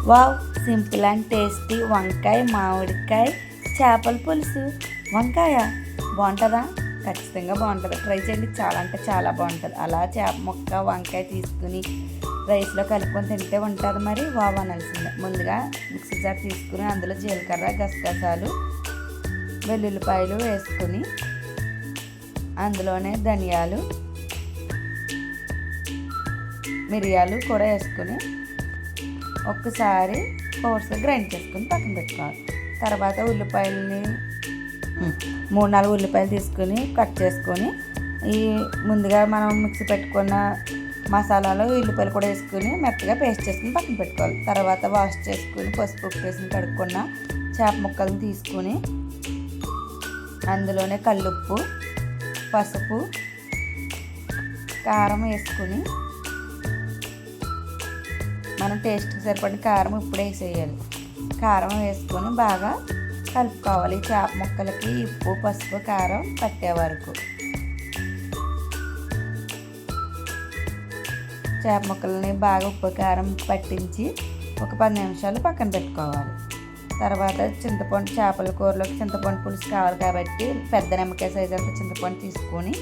Wow, simple and tasty వంకాయ మామిడికాయ చేపల పులుసు. వంకాయ బాగుంటుందా? ఖచ్చితంగా బాగుంటుంది. ట్రై చేయండి, చాలా అంటే చాలా బాగుంటుంది. అలా చేప ముక్క వంకాయ తీసుకుని రైస్లో కలుపుకొని తింటే ఉంటుంది మరి వావ్ అనాల్సిందే. ముందుగా మిక్సీ జార్ తీసుకుని అందులో జీలకర్ర గసగసాలు వెల్లుల్లిపాయలు వేసుకుని అందులోనే ధనియాలు మిరియాలు కూడా వేసుకుని ఒక్కసారి కోర్స్గా గ్రైండ్ చేసుకుని పక్కన పెట్టుకోవాలి. తర్వాత ఉల్లిపాయలని 3-4 ఉల్లిపాయలు తీసుకుని కట్ చేసుకొని ఈ ముందుగా మనం మిక్సీ పెట్టుకున్న మసాలాలో ఉల్లిపాయలు కూడా వేసుకుని మెత్తగా పేస్ట్ చేసుకుని పక్కన పెట్టుకోవాలి. తర్వాత వాష్ చేసుకుని పసుపు ఉప్పు వేసుకుని కడుక్కున్న చేప ముక్కలను తీసుకుని అందులోనే కల్లుప్పు పసుపు కారం వేసుకుని మనం టేస్ట్కి సరిపడిన కారం ఇప్పుడు వేసేయాలి. కారం వేసుకొని బాగా కలుపుకోవాలి. చేప ముక్కలకి ఉప్పు పసుపు కారం పట్టే వరకు చేప ముక్కలని బాగా ఉప్పు కారం పట్టించి ఒక 10 నిమిషాలు పక్కన పెట్టుకోవాలి. తర్వాత చింతపండు చేపల కూరలోకి చింతపండు పులుసు కావాలి కాబట్టి పెద్ద నిమ్మకాయ సైజు అంత చింతపండు తీసుకొని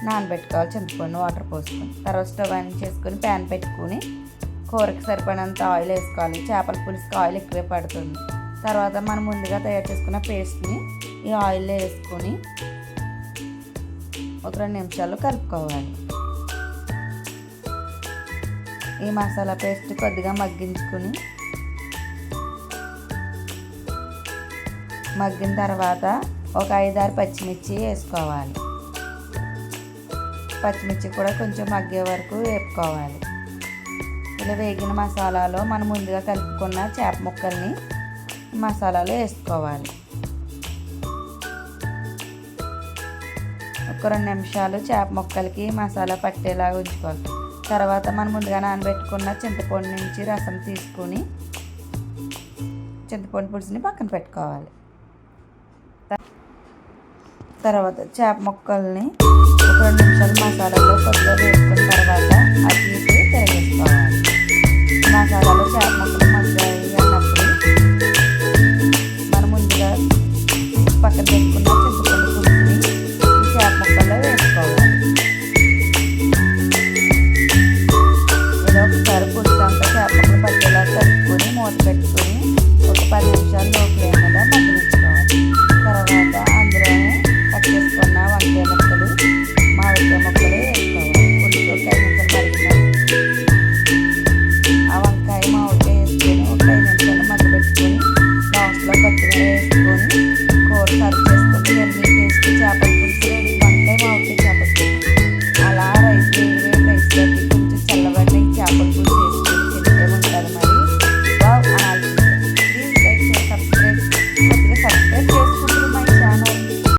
నానబెట్టుకోవాలి. చింతపండు వాటర్ పోసుకొని తర్వాత స్టవ్ ఆన్ చేసుకొని ప్యాన్ పెట్టుకుని కూరకి సరిపడినంత ఆయిల్ వేసుకోవాలి. చేపల పులుసుకి ఆయిల్ ఎక్కువే పడుతుంది. తర్వాత మనం ముందుగా తయారు చేసుకున్న పేస్ట్ని ఈ ఆయిల్లో వేసుకొని ఒక 2 నిమిషాలు కలుపుకోవాలి. ఈ మసాలా పేస్ట్ కొద్దిగా మగ్గించుకుని మగ్గిన తర్వాత ఒక 5-6 పచ్చిమిర్చి వేసుకోవాలి. పచ్చిమిర్చి కూడా కొంచెం మగ్గే వరకు వేపుకోవాలి. ఇలా వేగిన మసాలాలో మనం ముందుగా కలుపుకున్న చేప ముక్కల్ని మసాలాలో వేసుకోవాలి. ఒక 2 నిమిషాలు చేప ముక్కలకి మసాలా పట్టేలాగా ఉంచుకోవాలి. తర్వాత మనం ముందుగా నానబెట్టుకున్న చింతపండు నుంచి రసం తీసుకుని చింతపండు పులుసుని పక్కన పెట్టుకోవాలి. తర్వాత చేప ముక్కల్ని ఒక 2 నిమిషాలు మసాలాలో కొద్దిగా వేసుకున్న తర్వాత అటు ఇటు తిరగేసుకోవాలి. మసాలాలో చేప